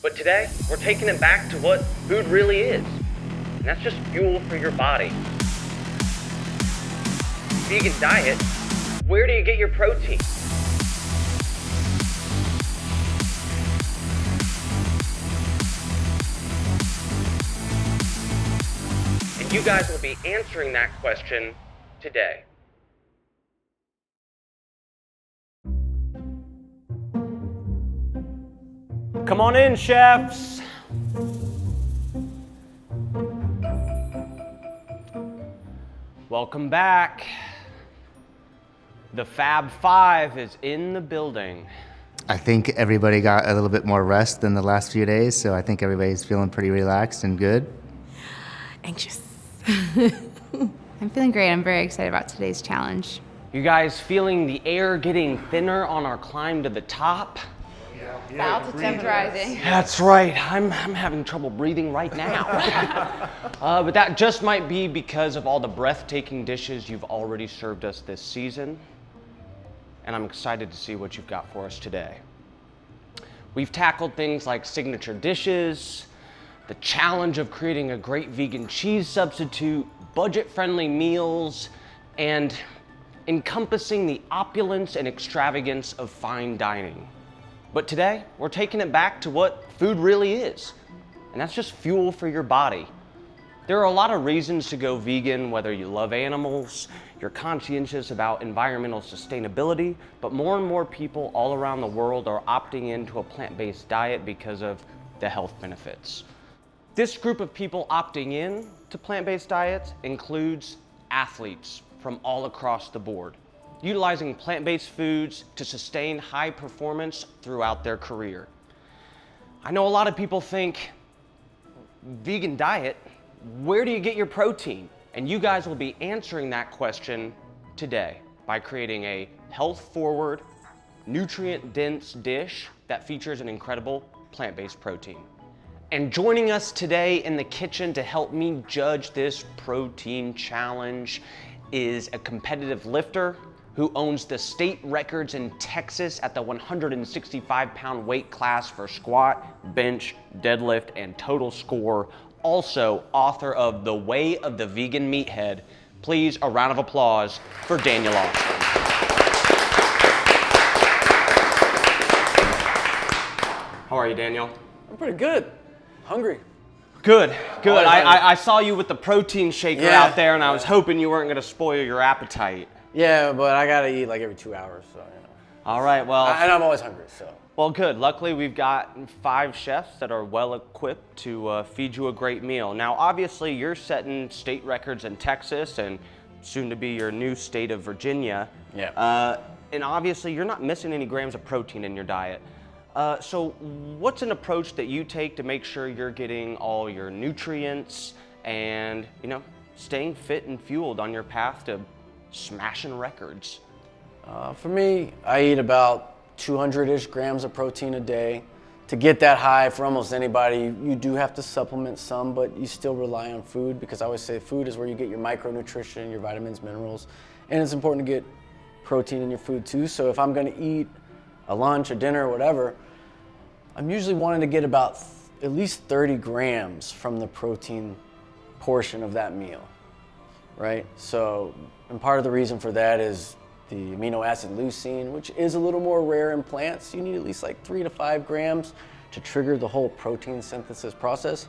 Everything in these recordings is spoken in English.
But today, we're taking it back to what food really is. And that's just fuel for your body. Vegan diet, where do you get your protein? And you guys will be answering that question today. Come on in, chefs. Welcome back. The Fab Five is in the building. I think everybody got a little bit more rest than the last few days, so I think everybody's feeling pretty relaxed and good. Anxious. I'm feeling great. I'm very excited about today's challenge. You guys feeling the air getting thinner on our climb to the top? The altitude's rising. That's right. I'm having trouble breathing right now. But that just might be because of all the breathtaking dishes you've already served us this season. And I'm excited to see what you've got for us today. We've tackled things like signature dishes, the challenge of creating a great vegan cheese substitute, budget-friendly meals, and encompassing the opulence and extravagance of fine dining. But today, we're taking it back to what food really is, and that's just fuel for your body. There are a lot of reasons to go vegan, whether you love animals, you're conscientious about environmental sustainability, but more and more people all around the world are opting into a plant-based diet because of the health benefits. This group of people opting in to plant-based diets includes athletes from all across the board, utilizing plant-based foods to sustain high performance throughout their career. I know a lot of people think, vegan diet, where do you get your protein? And you guys will be answering that question today by creating a health-forward, nutrient-dense dish that features an incredible plant-based protein. And joining us today in the kitchen to help me judge this protein challenge is a competitive lifter who owns the state records in Texas at the 165-pound weight class for squat, bench, deadlift, and total score. Also author of The Way of the Vegan Meathead. Please, a round of applause for Daniel Austin. How are you, Daniel? I'm pretty good. Hungry. Good, good. Always hungry. I saw you with the protein shaker out there, and I was hoping you weren't gonna spoil your appetite. Yeah, but I gotta eat like every 2 hours, so you know. All right, well. And I'm always hungry, so. Well, good. Luckily, we've got 5 chefs that are well equipped to feed you a great meal. Now, obviously, you're setting state records in Texas and soon to be your new state of Virginia. Yeah. And obviously, you're not missing any grams of protein in your diet. So what's an approach that you take to make sure you're getting all your nutrients and, you know, staying fit and fueled on your path to smashing records? For me, I eat about 200-ish grams of protein a day. To get that high for almost anybody, you do have to supplement some, but you still rely on food, because I always say food is where you get your micronutrition, your vitamins, minerals, and it's important to get protein in your food too. So if I'm gonna eat a lunch, a dinner, or whatever, I'm usually wanting to get about at least 30 grams from the protein portion of that meal, right? So, and part of the reason for that is the amino acid leucine, which is a little more rare in plants. You need at least like 3 to 5 grams to trigger the whole protein synthesis process.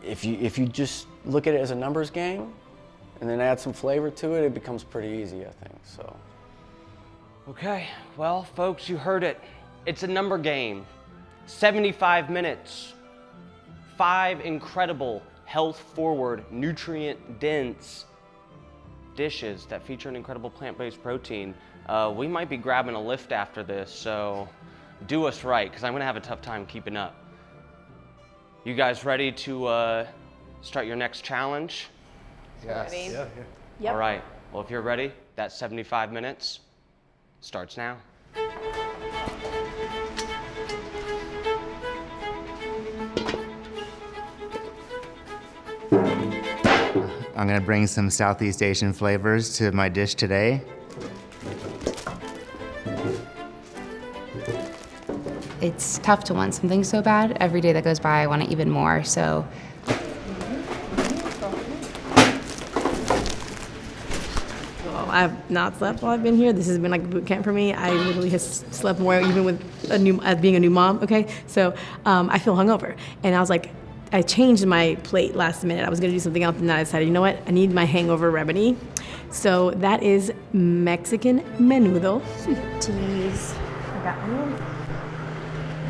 If you just look at it as a numbers game and then add some flavor to it, it becomes pretty easy, I think, so. Okay, well, folks, you heard it. It's a number game. 75 minutes, 5 incredible, health-forward, nutrient-dense dishes that feature an incredible plant-based protein. We might be grabbing a lift after this, so do us right, because I'm gonna have a tough time keeping up. You guys ready to start your next challenge? Yes. Ready? Yeah. Yep. All right, well, if you're ready, that 75 minutes starts now. I'm gonna bring some Southeast Asian flavors to my dish today. it's tough to want something so bad. Every day that goes by, I want it even more. So I have not slept while I've been here. This has been like a boot camp for me. I literally have slept more even with being a new mom, okay? So I feel hungover. And I was like, I changed my plate last minute. I was gonna do something else and then I decided, you know what? I need my hangover remedy. So that is Mexican menudo. Cheese. I got onion.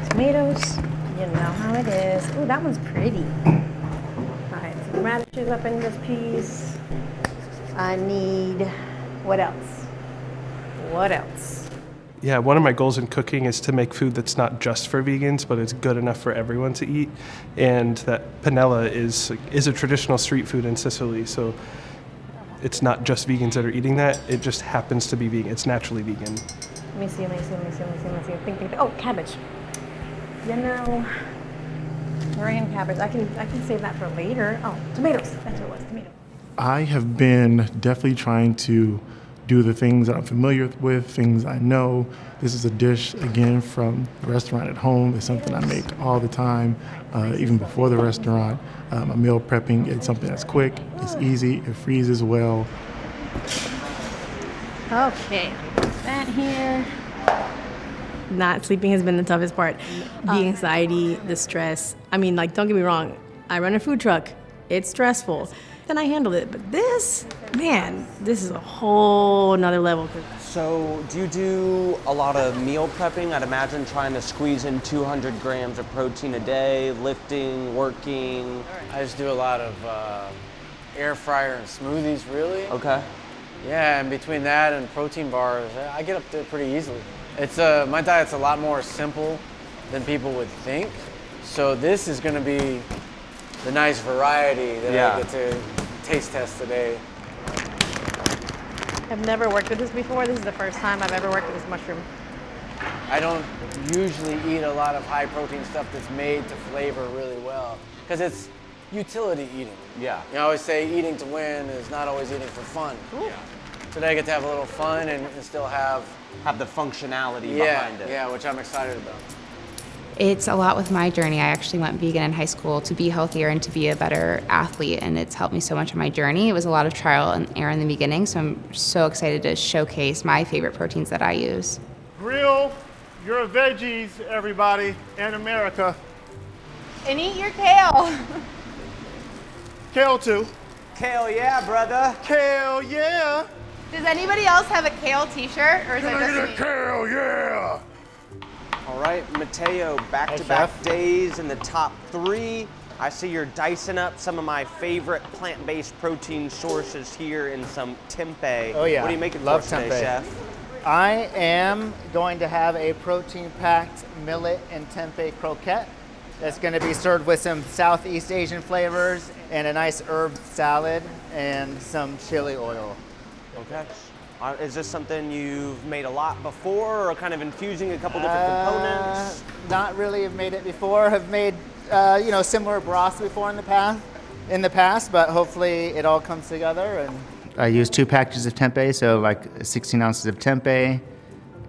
Tomatoes. You know how it is. Ooh, that one's pretty. All right, some radishes up in this piece. I need, what else? What else? Yeah, one of my goals in cooking is to make food that's not just for vegans, but is good enough for everyone to eat. And that panella is a traditional street food in Sicily, so it's not just vegans that are eating that. It just happens to be vegan. It's naturally vegan. Let me see. Think. Oh, cabbage. You know, Korean cabbage. I can save that for later. Oh, tomatoes. That's what it was. Tomatoes. I have been definitely trying to do the things that I'm familiar with, things I know. This is a dish, again, from the restaurant at home. It's something I make all the time, even before the restaurant. My meal prepping, it's something that's quick, it's easy, it freezes well. Okay, put that here. Not sleeping has been the toughest part. The anxiety, the stress. I mean, like, don't get me wrong. I run a food truck. It's stressful. Then I handled it. But this, man, this is a whole nother level. So do you do a lot of meal prepping? I'd imagine trying to squeeze in 200 grams of protein a day, lifting, working. I just do a lot of air fryer and smoothies, really. Okay. Yeah, and between that and protein bars, I get up there pretty easily. It's my diet's a lot more simple than people would think. So this is going to be the nice variety that I get to taste test today. I've never worked with this before. This is the first time I've ever worked with this mushroom. I don't usually eat a lot of high protein stuff that's made to flavor really well because it's utility eating. Yeah. You know, I always say eating to win is not always eating for fun. Yeah. Today I get to have a little fun and still have the functionality behind it. Yeah, which I'm excited about. it's a lot with my journey. I actually went vegan in high school to be healthier and to be a better athlete, and it's helped me so much on my journey. It was a lot of trial and error in the beginning, so I'm so excited to showcase my favorite proteins that I use. Grill your veggies, everybody, in America. And eat your kale. Kale too. Kale, yeah, brother. Kale, yeah. Does anybody else have a kale t-shirt, or is it just me? Kale, yeah. All right, Mateo, back-to-back days in the top 3. I see you're dicing up some of my favorite plant-based protein sources here in some tempeh. Oh yeah. What are you making Love for us today, tempeh. chef? I am going to have a protein-packed millet and tempeh croquette that's going to be served with some Southeast Asian flavors and a nice herb salad and some chili oil. Okay. Is this something you've made a lot before, or kind of infusing a couple different components? Not really have made it before. Have made similar broths before in the past, but hopefully it all comes together. And I use 2 packages of tempeh, so like 16 ounces of tempeh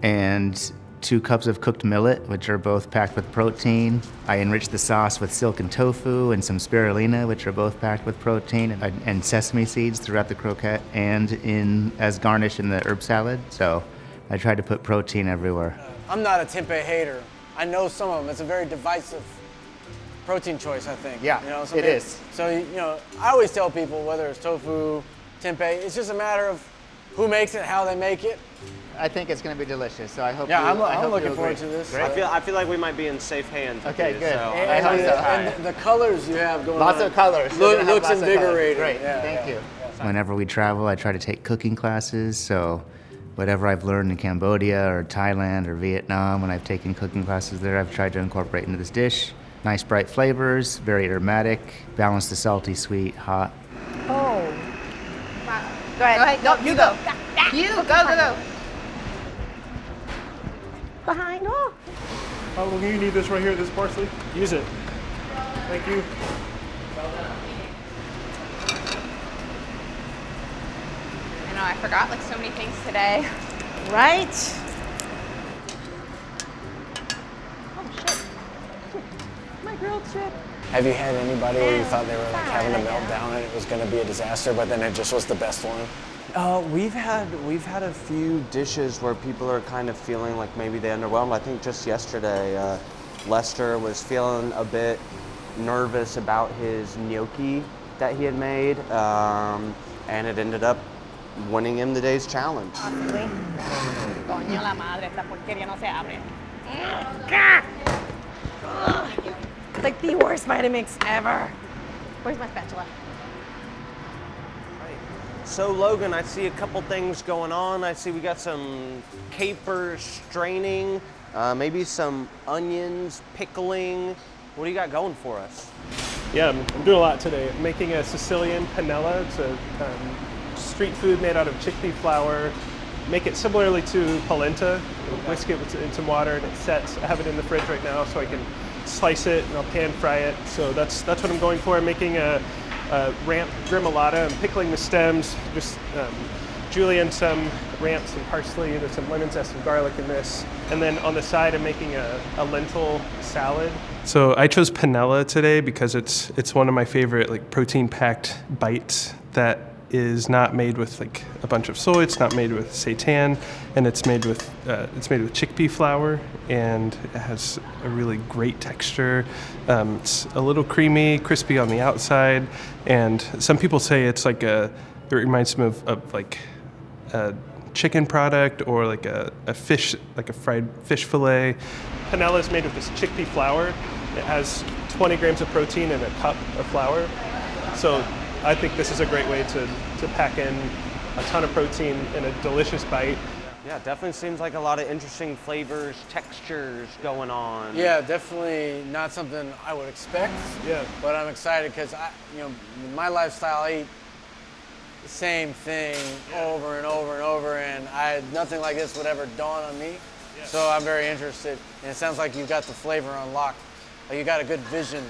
and 2 cups of cooked millet, which are both packed with protein. I enrich the sauce with silken tofu and some spirulina, which are both packed with protein, and sesame seeds throughout the croquette and as garnish in the herb salad. So I try to put protein everywhere. I'm not a tempeh hater. I know some of them. It's a very divisive protein choice, I think. Yeah, it is. So, I always tell people, whether it's tofu, tempeh, it's just a matter of who makes it, how they make it. I think it's going to be delicious, so I hope I'm looking forward to this. I feel like we might be in safe hands. Okay, with good. So. I hope so. And the colors you have going Lots on. of colors. Looks invigorating. Great, Yeah, thank you. Whenever we travel, I try to take cooking classes, so whatever I've learned in Cambodia or Thailand or Vietnam, when I've taken cooking classes there, I've tried to incorporate into this dish. Nice bright flavors, very aromatic, balance the salty, sweet, hot. Oh. Go ahead. No, you go. You go. Behind. Oh. Oh, well, you need this right here, this parsley. Use it. Thank you. I know, I forgot like so many things today. Right. Oh, grilled chip. Have you had anybody where you thought they were like having a meltdown and it was going to be a disaster, but then it just was the best one? We've had a few dishes where people are kind of feeling like maybe they underwhelmed. I think just yesterday, Lester was feeling a bit nervous about his gnocchi that he had made, and it ended up winning him the day's challenge. Coño la madre, esta porquería no se abre. It's like the worst Vitamix ever. Where's my spatula? So Logan, I see a couple things going on. I see we got some capers straining, maybe some onions pickling. What do you got going for us? Yeah, I'm doing a lot today. I'm making a Sicilian panella. It's a street food made out of chickpea flour. Make it similarly to polenta. Whisk it in some water and it sets. I have it in the fridge right now so I can slice it and I'll pan fry it. So that's what I'm going for. I'm making a ramp gremolata. I'm pickling the stems, just julienne some ramps and parsley. There's some lemon zest and garlic in this. And then on the side, I'm making a lentil salad. So I chose panella today because it's one of my favorite like protein-packed bites that is not made with like a bunch of soy. It's not made with seitan, and it's made with chickpea flour, and it has a really great texture. It's a little creamy, crispy on the outside, and some people say it's like it reminds them of like a chicken product or like a fish, like a fried fish fillet. Panella is made with this chickpea flour. It has 20 grams of protein in a cup of flour. So I think this is a great way to pack in a ton of protein in a delicious bite. Yeah, definitely seems like a lot of interesting flavors, textures going on. Yeah, definitely not something I would expect. Yeah. But I'm excited because my lifestyle, I eat the same thing over and over and over, and nothing like this would ever dawn on me. Yeah. So I'm very interested, and it sounds like you've got the flavor unlocked. Like you got a good vision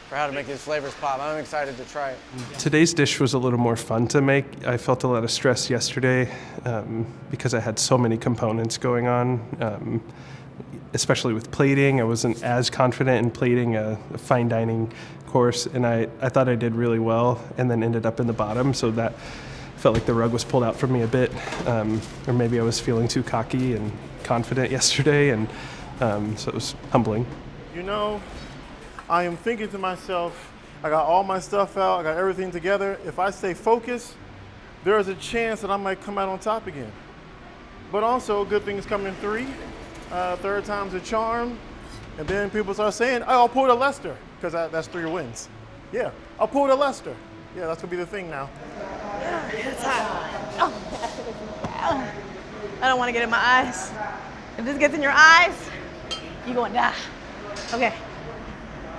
for how to make these flavors pop. I'm excited to try it. Today's dish was a little more fun to make. I felt a lot of stress yesterday because I had so many components going on, especially with plating. I wasn't as confident in plating a fine dining course, and I thought I did really well and then ended up in the bottom, so that felt like the rug was pulled out from me a bit, or maybe I was feeling too cocky and confident yesterday, and so it was humbling. You know, I am thinking to myself, I got all my stuff out, I got everything together. If I stay focused, there is a chance that I might come out on top again. But also, good things come in three. Third time's a charm. And then people start saying, oh, I'll pull the Lester, because that's 3 wins. Yeah, I'll pull the Lester. Yeah, that's gonna be the thing now. It's hot. Oh. I don't want to get in my eyes. If this gets in your eyes, you're gonna die. Okay,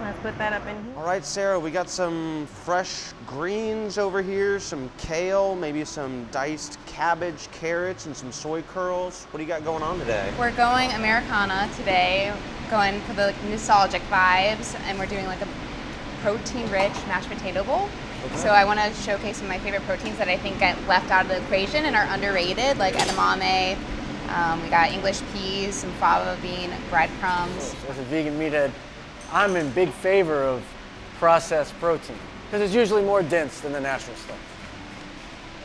let's put that up in here. All right, Sarah, we got some fresh greens over here, some kale, maybe some diced cabbage, carrots, and some soy curls. What do you got going on today? We're going Americana today, going for the nostalgic vibes, and we're doing like a protein-rich mashed potato bowl. Okay. So I want to showcase some of my favorite proteins that I think get left out of the equation and are underrated, like edamame. We got English peas, some fava bean, breadcrumbs. As a vegan meathead, I'm in big favor of processed protein because it's usually more dense than the natural stuff.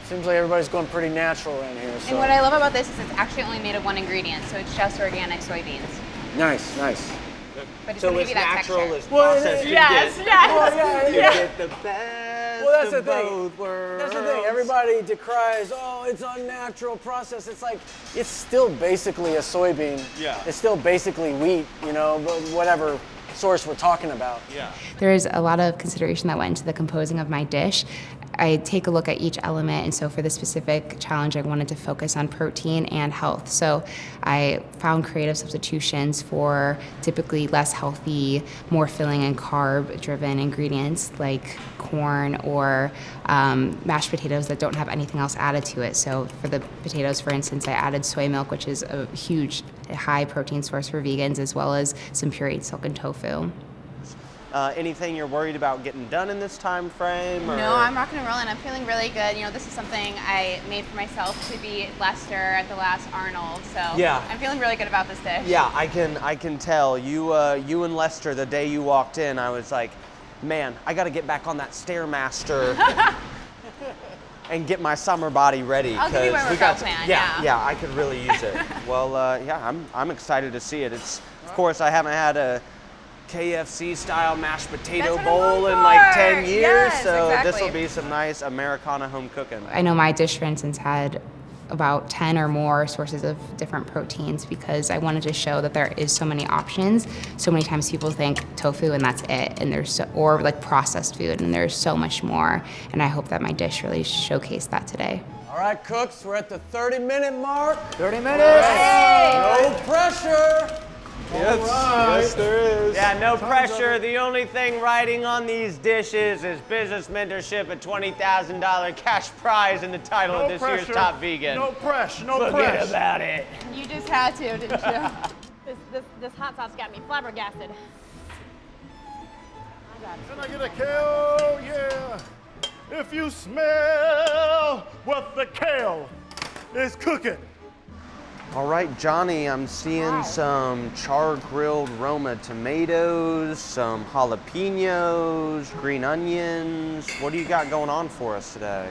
Seems like everybody's going pretty natural around here. So. And what I love about this is it's actually only made of one ingredient, so it's just organic soybeans. Nice, nice. But it's So gonna as give you that natural texture. as processed you Yes, get. yes. Well, You get the best Well, that's the of thing. both worlds. That's the thing. Everybody decries, oh, it's unnatural process. It's like, it's still basically a soybean. Yeah. It's still basically wheat, whatever source we're talking about. Yeah. There's a lot of consideration that went into the composing of my dish. I take a look at each element, and so for this specific challenge, I wanted to focus on protein and health. So I found creative substitutions for typically less healthy, more filling and carb-driven ingredients like corn or mashed potatoes that don't have anything else added to it. So for the potatoes, for instance, I added soy milk, which is a huge, high protein source for vegans, as well as some pureed silken tofu. Anything you're worried about getting done in this time frame? Or? No, I'm rocking and rolling. I'm feeling really good. You know, this is something I made for myself to beat Lester at the last Arnold. So Yeah. I'm feeling really good about this dish. Yeah, I can tell. You and Lester, the day you walked in, I was like, man, I got to get back on that Stairmaster and get my summer body ready. I'll give you my workout plan. Yeah, I could really use it. Well, yeah, I'm excited to see it. It's, of course, I haven't had a KFC style mashed potato bowl in like 10 years, Yes, so exactly. this will be some nice Americana home cooking. I know my dish, for instance, had about 10 or more sources of different proteins because I wanted to show that there is so many options. So many times people think tofu and that's it, and there's or like processed food, and there's so much more. And I hope that my dish really showcased that today. All right, cooks, we're at the 30-minute mark. 30 minutes. No pressure. Yes, there is. Yeah, no pressure. The only thing riding on these dishes is business mentorship, a $20,000 cash prize, and the title of this year's Top Vegan. No pressure, no Forget pressure. about it. You just had to, didn't you? This hot sauce got me flabbergasted. Can I get a kale? Yeah. If you smell what the kale is cooking. All right, Johnny, I'm seeing some char-grilled Roma tomatoes, some jalapenos, green onions. What do you got going on for us today?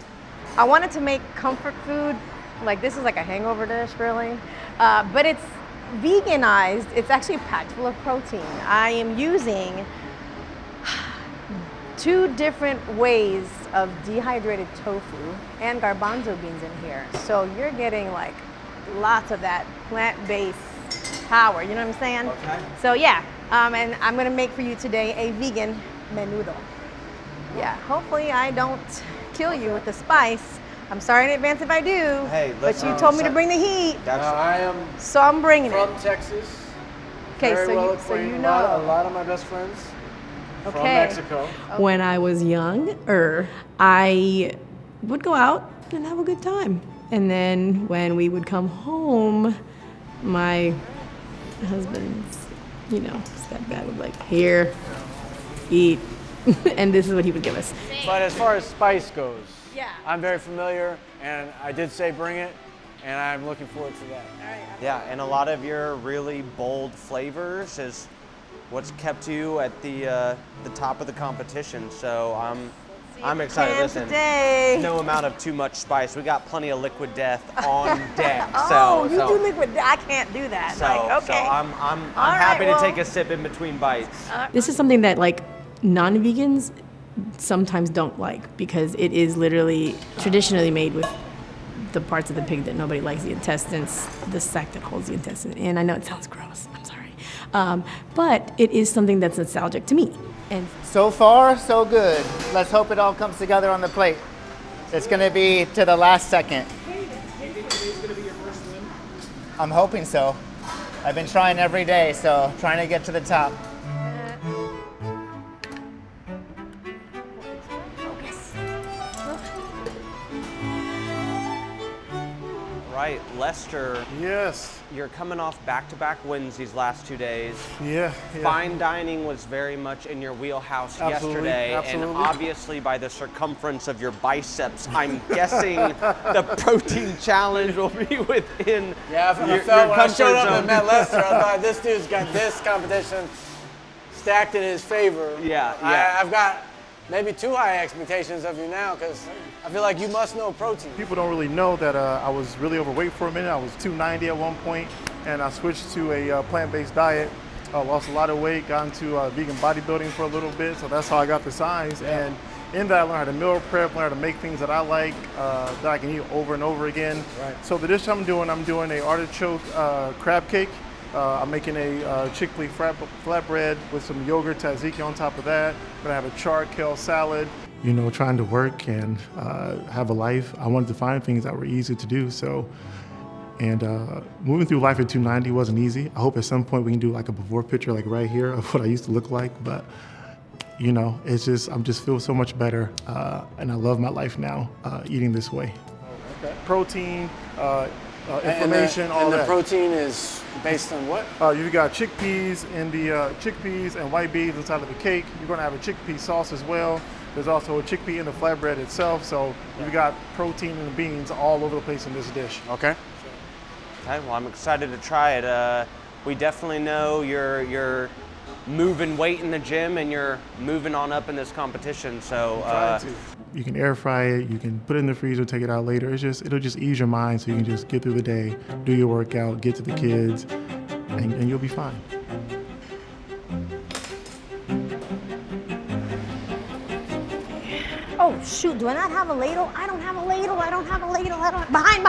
I wanted to make comfort food, like this is like a hangover dish really, but it's veganized. It's actually packed full of protein. I am using 2 different ways of dehydrated tofu and garbanzo beans in here. So you're getting like lots of that plant-based power, you know what I'm saying? Okay. So yeah, and I'm gonna make for you today a vegan menudo. Yeah, hopefully I don't kill you with the spice. I'm sorry in advance if I do, Hey, but listen, you told me to bring the heat, I am so I'm bringing from it. Texas. Okay, Very so well you acquainted. know. A lot of my best friends from Okay. Mexico. When I was younger, I would go out and have a good time. And then when we would come home, my husband's, stepdad would be like, here, eat. And this is what he would give us. But as far as spice goes, Yeah. I'm very familiar, and I did say bring it, and I'm looking forward to that. Yeah, and a lot of your really bold flavors is what's kept you at the top of the competition. So I'm excited. Can Listen, today. no amount of too much spice. We got plenty of liquid death on deck. Oh, you so, do liquid. I can't do that. So, like, okay. so I'm All happy right, to take well- a sip in between bites. This is something that like non-vegans sometimes don't like because it is literally traditionally made with the parts of the pig that nobody likes, the intestines, the sac that holds the intestine. And I know it sounds gross, I'm sorry. But it is something that's nostalgic to me. And So far, so good. Let's hope it all comes together on the plate. It's going to be to the last second. I'm hoping so. I've been trying every day, so trying to get to the top. Right, Lester, Yes. you're coming off back-to-back wins these last 2 days. Yeah. Fine dining was very much in your wheelhouse Absolutely, yesterday, absolutely. and obviously by the circumference of your biceps, I'm guessing the protein challenge will be within Yeah, I your felt when I comfort showed up zone. and met Lester, I thought this dude's got this competition stacked in his favor. Yeah, yeah. I've got maybe too high expectations of you now because I feel like you must know protein. People don't really know that I was really overweight for a minute. I was 290 at one point, and I switched to a plant-based diet. Lost a lot of weight, got into vegan bodybuilding for a little bit, so that's how I got the size. And in that, I learned how to meal prep, learned how to make things that I like, that I can eat over and over again. Right. So the dish I'm doing a artichoke crab cake. I'm making a chickpea flatbread with some yogurt tzatziki on top of that. I'm gonna have a char kale salad. You know, trying to work and have a life, I wanted to find things that were easy to do. So, and moving through life at 290 wasn't easy. I hope at some point we can do like a before picture, like right here, of what I used to look like. But you know, it's just I'm just feel so much better, and I love my life now, eating this way. Protein. inflammation, all and the that. protein is based on what? You've got chickpeas and white beans inside of the cake. You're going to have a chickpea sauce as well. There's also a chickpea in the flatbread itself, so you've got protein in the beans all over the place in this dish. Okay. Okay, well, I'm excited to try it. We definitely know you're moving weight in the gym and you're moving on up in this competition. So You can air fry it, you can put it in the freezer, take it out later. It'll just ease your mind so you can just get through the day, do your workout, get to the kids, and you'll be fine. Oh shoot, do I not have a ladle? I don't have a ladle, I don't have a ladle, behind.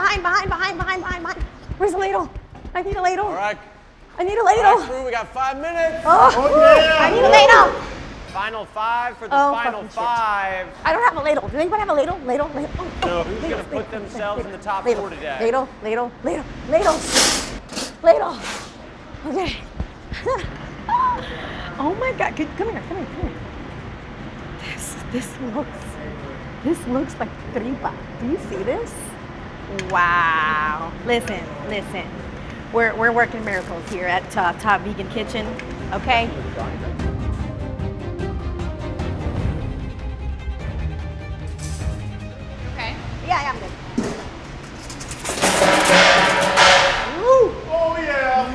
Where's the ladle? I need a ladle. All right. I need a ladle. All right, crew, we got 5 minutes. I need a ladle. final five for the Oh, final fucking shit. five. I don't have a ladle. Does anybody have a ladle? Ladle. No, who's going to put themselves in the top four today? Ladle. Okay. Oh my God, come here. This looks like tripa. Do you see this? Wow. Listen. We're working miracles here at Top Vegan Kitchen, okay? Okay. Yeah, I'm good. Oh yeah!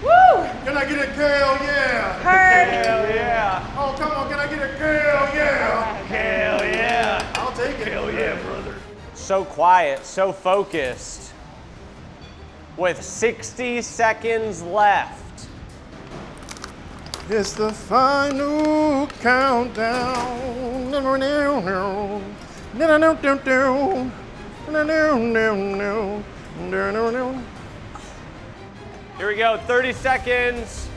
Woo! Can I get a hell yeah? Heard. Hell yeah. Oh come on, can I get a hell yeah? Hell yeah. I'll take it. Hell yeah, brother. So quiet, so focused. With 60 seconds left. It's the final countdown. Here we go, 30 seconds.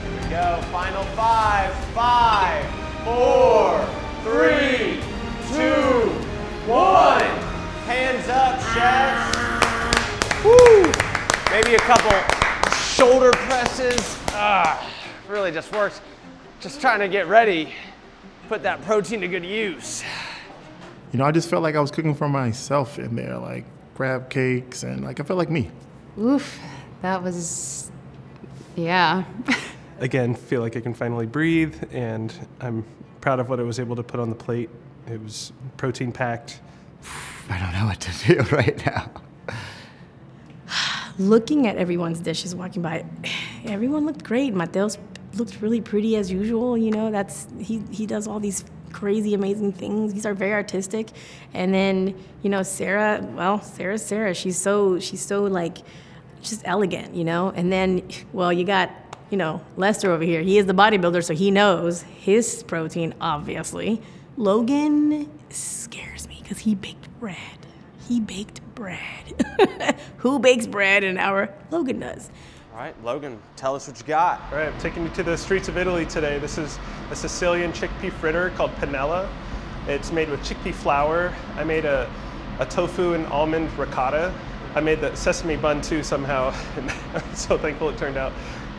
Here we go, final five. 4, 3, 2, 1. Hands up, chefs. Woo! Maybe a couple shoulder presses. Really just works. Just trying to get ready. Put that protein to good use. You know, I just felt like I was cooking for myself in there, like crab cakes, and like I felt like me. Oof, that was, yeah. Again, feel like I can finally breathe, and I'm proud of what I was able to put on the plate. It was protein packed. I don't know what to do right now. Looking at everyone's dishes walking by, everyone looked great. Mateo's looked really pretty as usual. You know, he does all these crazy, amazing things. He's very artistic. And then, you know, Sarah. Sarah's Sarah. She's so like, just elegant, you know. And then, well, you got, you know, Lester over here. He is the bodybuilder, so he knows his protein, obviously. Logan scares me because he baked bread. Who bakes bread in our Logan does. All right, Logan, tell us what you got. All right, I'm taking you to the streets of Italy today. This is a Sicilian chickpea fritter called panella. It's made with chickpea flour. I made a tofu and almond ricotta. I made the sesame bun too somehow, and I'm so thankful it turned out.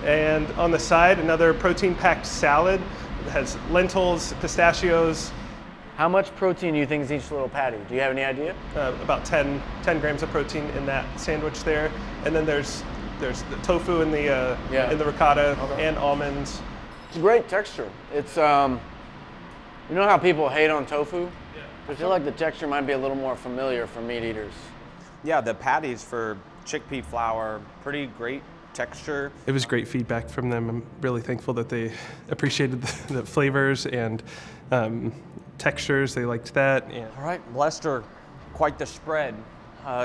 And on the side, another protein-packed salad. It has lentils, pistachios. How much protein do you think is each little patty? Do you have any idea? About 10 grams of protein in that sandwich there. And then there's the tofu in the ricotta and almonds. It's a great texture. It's you know how people hate on tofu? Yeah. I feel like the texture might be a little more familiar for meat eaters. Yeah, the patties for chickpea flour, pretty great texture. It was great feedback from them. I'm really thankful that they appreciated the flavors and textures. They liked that. And All right, Lester, quite the spread.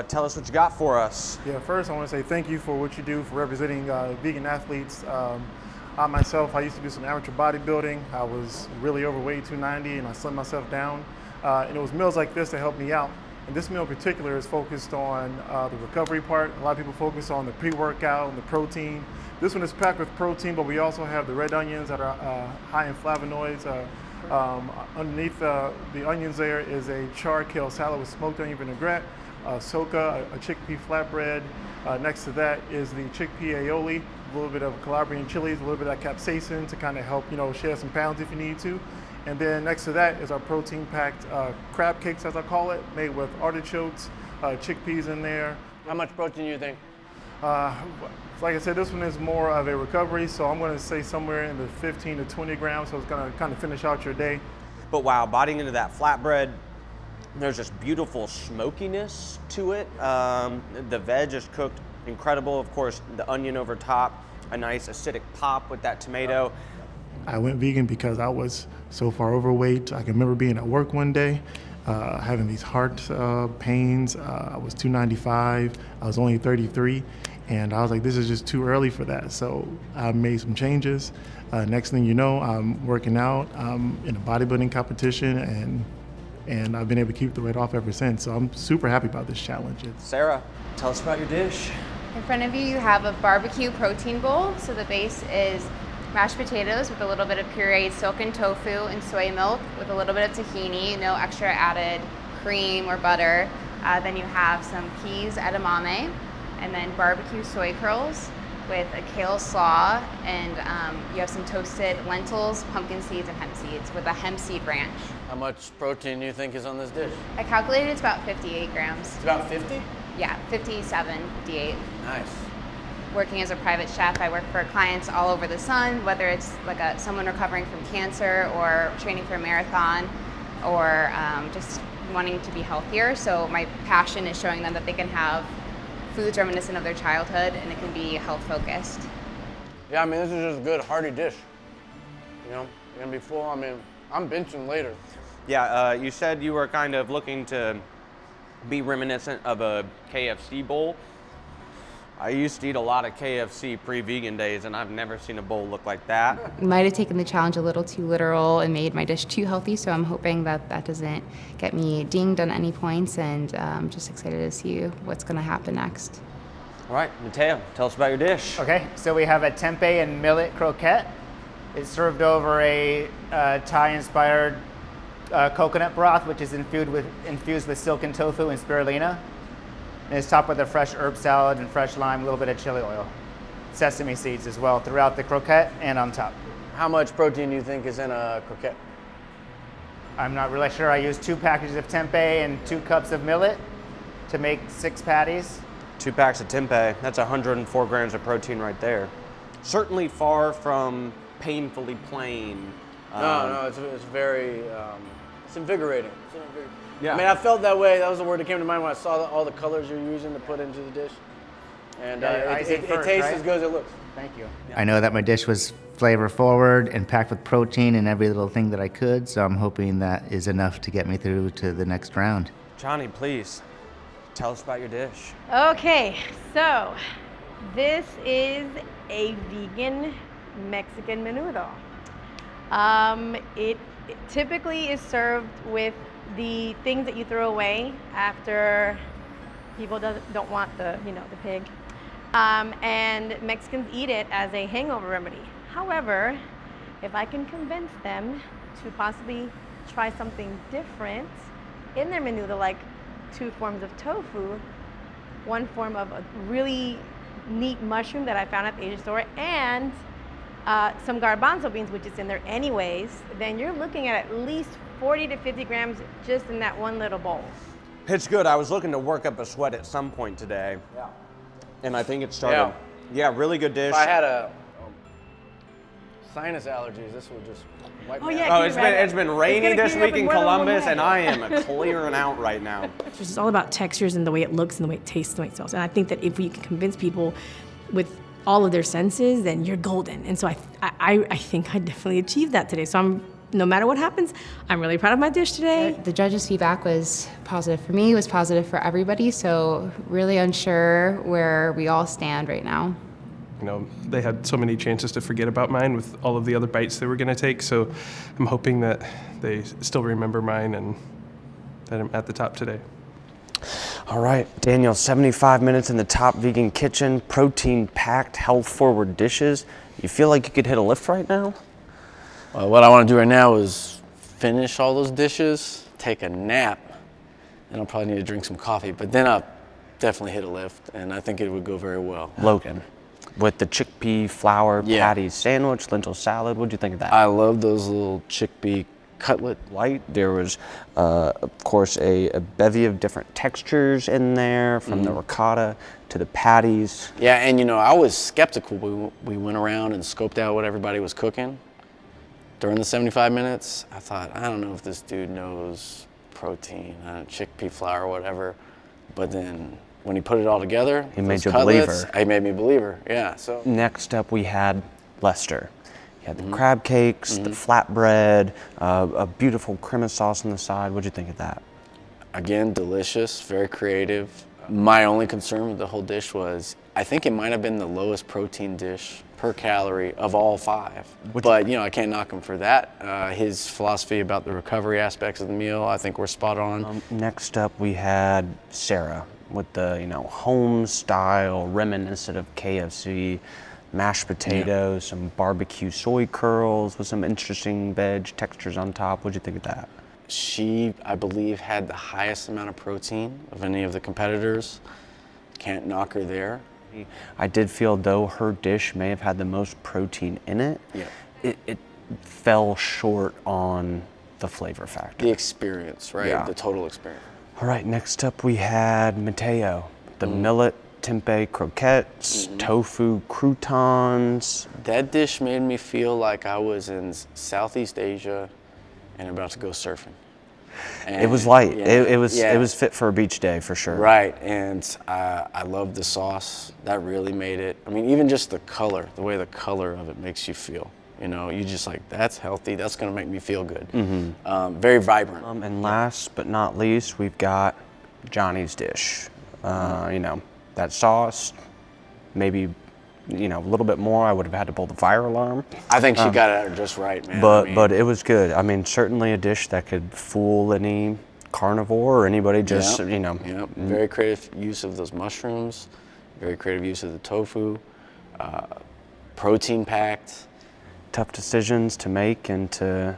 Tell us what you got for us. Yeah, first I want to say thank you for what you do for representing vegan athletes. I myself, I used to do some amateur bodybuilding. I was really overweight, 290, and I slimmed myself down. And it was meals like this that helped me out. And this meal in particular is focused on the recovery part. A lot of people focus on the pre-workout and the protein. This one is packed with protein, but we also have the red onions that are high in flavonoids. Underneath the onions there is a charred kale salad with smoked onion vinaigrette, soca, a chickpea flatbread. Next to that is the chickpea aioli, a little bit of Calabrian chilies, a little bit of that capsaicin to kind of help, you know, share some pounds if you need to. And then next to that is our protein-packed crab cakes, as I call it, made with artichokes, chickpeas in there. How much protein do you think? Like I said, this one is more of a recovery, so I'm going to say somewhere in the 15 to 20 grams, so it's going to kind of finish out your day. But wow, biting into that flatbread, there's this beautiful smokiness to it. The veg is cooked incredible. Of course, the onion over top, a nice acidic pop with that tomato. I went vegan because I was so far overweight. I can remember being at work one day, having these heart pains. I was 295, I was only 33, and I was like, this is just too early for that. So I made some changes. Next thing you know, I'm working out, I'm in a bodybuilding competition, and I've been able to keep the weight off ever since. So I'm super happy about this challenge. Sarah, tell us about your dish. In front of you, you have a barbecue protein bowl. So the base is mashed potatoes with a little bit of pureed silken tofu and soy milk with a little bit of tahini, no extra added cream or butter. Then you have some peas edamame, and then barbecue soy curls with a kale slaw, and you have some toasted lentils, pumpkin seeds, and hemp seeds with a hemp seed ranch. How much protein do you think is on this dish? I calculated it's about 58 grams. It's about 50? Yeah, 57, 58. Nice. Working as a private chef, I work for clients all over the sun, whether it's like someone recovering from cancer or training for a marathon or just wanting to be healthier. So my passion is showing them that they can have foods reminiscent of their childhood and it can be health focused. Yeah, I mean, this is just a good, hearty dish. You know, you're gonna be full. I mean, I'm benching later. Yeah, you said you were kind of looking to be reminiscent of a KFC bowl. I used to eat a lot of KFC pre-vegan days, and I've never seen a bowl look like that. Might have taken the challenge a little too literal and made my dish too healthy, so I'm hoping that that doesn't get me dinged on any points, and I'm just excited to see what's going to happen next. All right, Mateo, tell us about your dish. Okay, so we have a tempeh and millet croquette. It's served over a Thai-inspired coconut broth, which is infused with silken tofu and spirulina. And it's topped with a fresh herb salad and fresh lime, a little bit of chili oil. Sesame seeds as well throughout the croquette and on top. How much protein do you think is in a croquette? I'm not really sure. I used 2 packages of tempeh and 2 cups of millet to make 6 patties. 2 packs of tempeh, that's 104 grams of protein right there. Certainly far from painfully plain. No, it's very, it's invigorating. Yeah. I mean, I felt that way. That was the word that came to mind when I saw all the colors you're using to put into the dish. And Yeah, it first, tastes right? as good as it looks. Thank you. I know that my dish was flavor forward and packed with protein and every little thing that I could, so I'm hoping that is enough to get me through to the next round. Johnny, please, tell us about your dish. Okay, so this is a vegan Mexican menudo. It typically is served with the things that you throw away after people don't want the pig. And Mexicans eat it as a hangover remedy. However, if I can convince them to possibly try something different in their menudo, like 2 forms of tofu, 1 form of a really neat mushroom that I found at the Asian store, and some garbanzo beans, which is in there anyways, then you're looking at least 40 to 50 grams just in that one little bowl. It's good. I was looking to work up a sweat at some point today. Yeah. And I think it started. Yeah, really good dish. If I had a sinus allergies, this would just wipe me yeah, out. Oh, it's been rainy this clear you week up in in more than one Columbus, way. and I am clearing out right now. It's just all about textures and the way it looks and the way it tastes and the way it smells. And I think that if we can convince people with all of their senses, then you're golden. And so I think I definitely achieved that today. So no matter what happens, I'm really proud of my dish today. The judges' feedback was positive for me, was positive for everybody, so really unsure where we all stand right now. You know, they had so many chances to forget about mine with all of the other bites they were going to take, so I'm hoping that they still remember mine and that I'm at the top today. All right, Daniel, 75 minutes in the top vegan kitchen, protein-packed, health-forward dishes. You feel like you could hit a lift right now? Well, what I want to do right now is finish all those dishes, take a nap, and I'll probably need to drink some coffee, but then I'll definitely hit a lift, and I think it would go very well. Logan, with the chickpea flour patties sandwich, lentil salad, what'd you think of that? I love those little chickpea cutlet light. There was, of course, a bevy of different textures in there, from the ricotta to the patties. Yeah, and you know, I was skeptical. We went around and scoped out what everybody was cooking during the 75 minutes. I thought, I don't know if this dude knows protein, chickpea flour or whatever. But then when he put it all together, He made those you a cutlets, believer. He made me a believer, yeah. So Next up, we had Lester. He had the crab cakes, the flatbread, a beautiful cream sauce on the side. What'd you think of that? again, delicious, very creative. My only concern with the whole dish was, I think it might have been the lowest protein dish per calorie of all 5. But, you know, I can't knock him for that. His philosophy about the recovery aspects of the meal, I think we're spot on. Next up, we had Sarah with the, home style, reminiscent of KFC, mashed potatoes, some barbecue soy curls with some interesting veg textures on top. What'd you think of that? She, I believe, had the highest amount of protein of any of the competitors. Can't knock her there. I did feel, though, her dish may have had the most protein in it. Yeah. It fell short on the flavor factor. The experience, right? Yeah. The total experience. All right, next up we had Mateo, the millet tempeh croquettes, tofu croutons. That dish made me feel like I was in Southeast Asia and about to go surfing. And It was light. yeah, It was yeah. it was fit for a beach day for sure. Right, and I loved the sauce. That really made it. I mean, even just the color, the way the color of it makes you feel. You know, you just like, that's healthy. That's gonna make me feel good. Very vibrant. And last but not least, we've got Johnny's dish. That sauce, maybe, a little bit more. I would have had to pull the fire alarm. I think she got it just right, man. But it was good. I mean, certainly a dish that could fool any carnivore or anybody just, Yep. Very creative use of those mushrooms. Very creative use of the tofu. Protein packed. Tough decisions to make and to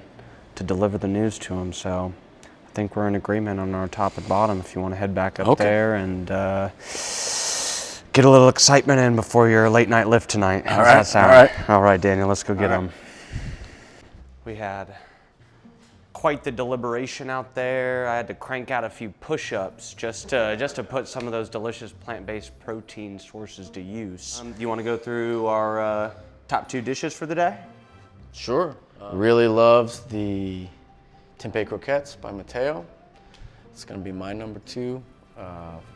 deliver the news to them. So I think we're in agreement on our top and bottom if you want to head back up there and get a little excitement in before your late night lift tonight. How's that sound? All right, Daniel, let's go get them. We had quite the deliberation out there. I had to crank out a few push-ups just to put some of those delicious plant-based protein sources to use. You want to go through our top 2 dishes for the day? Sure. Really loved the tempeh croquettes by Mateo. It's gonna be my number 2.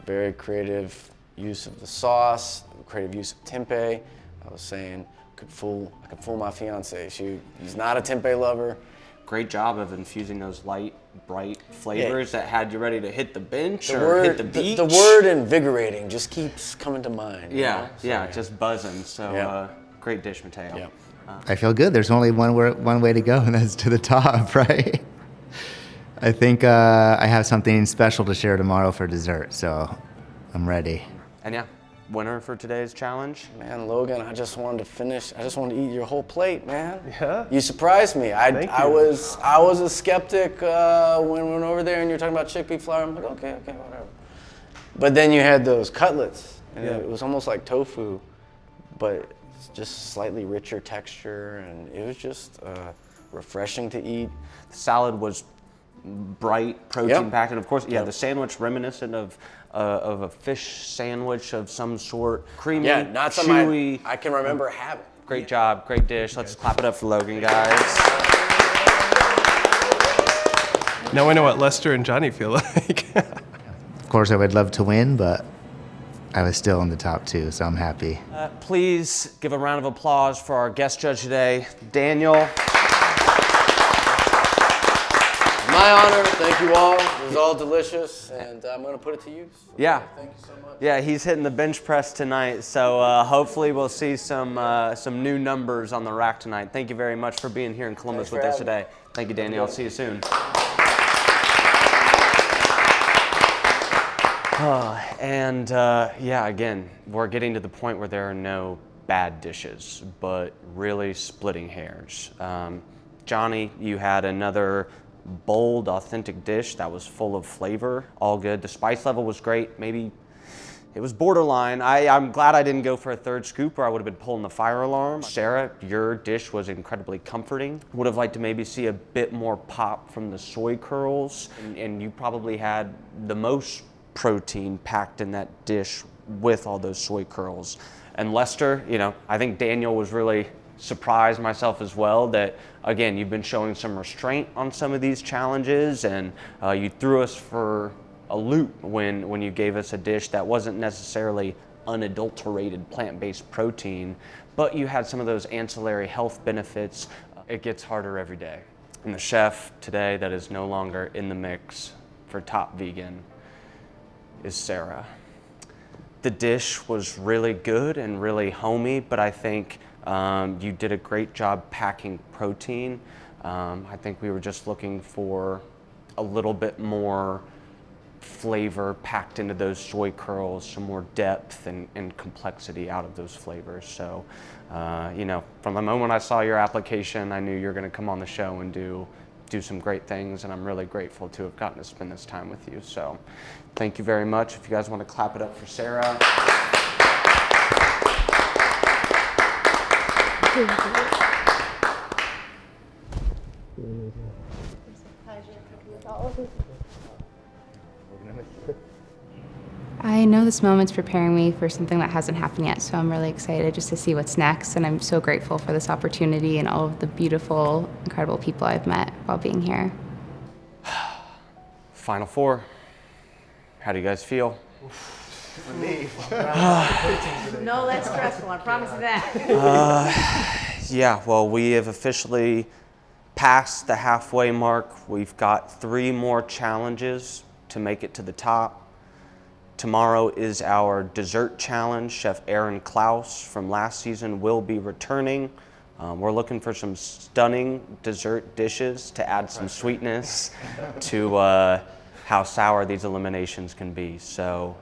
Very creative use of the sauce, creative use of tempeh. I was saying, I could fool my fiance. She's not a tempeh lover. Great job of infusing those light, bright flavors that had you ready to hit the bench The or word, hit the beach. the word invigorating just keeps coming to mind. Yeah, you know? just buzzing. So great dish, Mateo. Yeah. I feel good. There's only one way to go, and that's to the top, right? I think I have something special to share tomorrow for dessert, so I'm ready. And winner for today's challenge. Man, Logan, I just wanted to finish. I just wanted to eat your whole plate, man. Yeah. You surprised me. I was a skeptic when we went over there and you were talking about chickpea flour. I'm like, okay, whatever. But then you had those cutlets, and it was almost like tofu, but it's just slightly richer texture, and it was just refreshing to eat. The salad was bright, protein packed, and of course, the sandwich reminiscent of a fish sandwich of some sort. Creamy, not chewy. something I can remember having. Great job, great dish. Let's clap it up for Logan, guys. Now I know what Lester and Johnny feel like. Of course, I would love to win, but I was still in the top 2, so I'm happy. Please give a round of applause for our guest judge today, Daniel. My honor. Thank you all. It was all delicious, and I'm going to put it to use. Yeah. Thank you so much. Yeah, he's hitting the bench press tonight, so hopefully we'll see some new numbers on the rack tonight. Thank you very much for being here in Columbus with us today. Thank you, Daniel. I'll see you soon. Again, we're getting to the point where there are no bad dishes, but really splitting hairs. Johnny, you had another bold, authentic dish that was full of flavor, all good. The spice level was great, maybe It was borderline. I'm glad I didn't go for a third scoop or I would have been pulling the fire alarm. Sarah, your dish was incredibly comforting. Would have liked to maybe see a bit more pop from the soy curls. And you probably had the most protein packed in that dish with all those soy curls. And Lester, you know, I think Daniel was really surprised, myself as well, that again, you've been showing some restraint on some of these challenges, and you threw us for a loop when you gave us a dish that wasn't necessarily unadulterated plant-based protein, but you had some of those ancillary health benefits. It gets harder every day. And the chef today that is no longer in the mix for Top Vegan is Sarah. The dish was really good and really homey, but I think you did a great job packing protein. I think we were just looking for a little bit more flavor packed into those soy curls, some more depth and complexity out of those flavors. So, you know, from the moment I saw your application, I knew you were going to come on the show and do some great things, and I'm really grateful to have gotten to spend this time with you. So, thank you very much. If you guys want to clap it up for Sarah. I know this moment's preparing me for something that hasn't happened yet, so I'm really excited just to see what's next, and I'm so grateful for this opportunity and all of the beautiful, incredible people I've met while being here. Final four. How do you guys feel? No less stressful, I promise you that. Yeah, well, we have officially passed the halfway mark. We've got 3 more challenges to make it to the top. Tomorrow is our dessert challenge. Chef Aaron Klaus from last season will be returning. We're looking for some stunning dessert dishes to add some sweetness to how sour these eliminations can be. So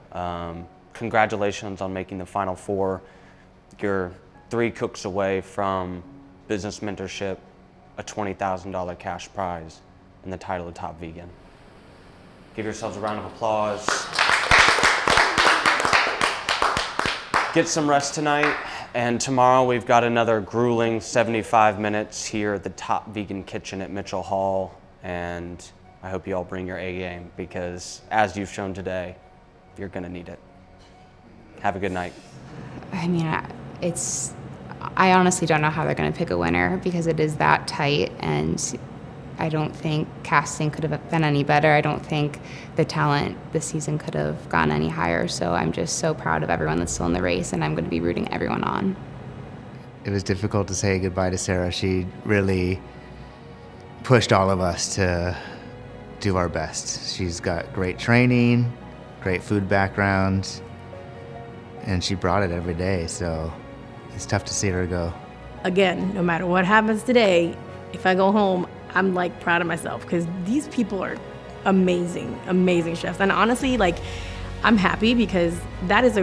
congratulations on making the final 4. You're 3 cooks away from business mentorship, a $20,000 cash prize, and the title of Top Vegan. Give yourselves a round of applause. Get some rest tonight, and tomorrow we've got another grueling 75 minutes here at the Top Vegan Kitchen at Mitchell Hall, and I hope you all bring your A game, because as you've shown today, you're gonna need it. Have a good night. I mean, I honestly don't know how they're going to pick a winner because it is that tight, and I don't think casting could have been any better. I don't think the talent this season could have gone any higher. So I'm just so proud of everyone that's still in the race, and I'm going to be rooting everyone on. It was difficult to say goodbye to Sarah. She really pushed all of us to do our best. She's got great training, great food background, and she brought it every day. So it's tough to see her go. Again, no matter what happens today, if I go home, I'm like proud of myself because these people are amazing, amazing chefs. And honestly, like, I'm happy because that is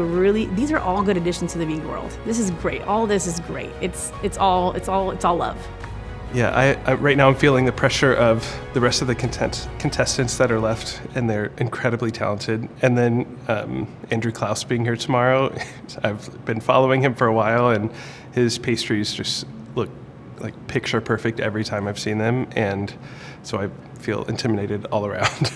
these are all good additions to the vegan world. This is great. All this is great. It's all love. Yeah, I right now I'm feeling the pressure of the rest of the contestants that are left, and they're incredibly talented. And then Andrew Klaus being here tomorrow, I've been following him for a while, and his pastries just look like picture perfect every time I've seen them, and so I feel intimidated all around.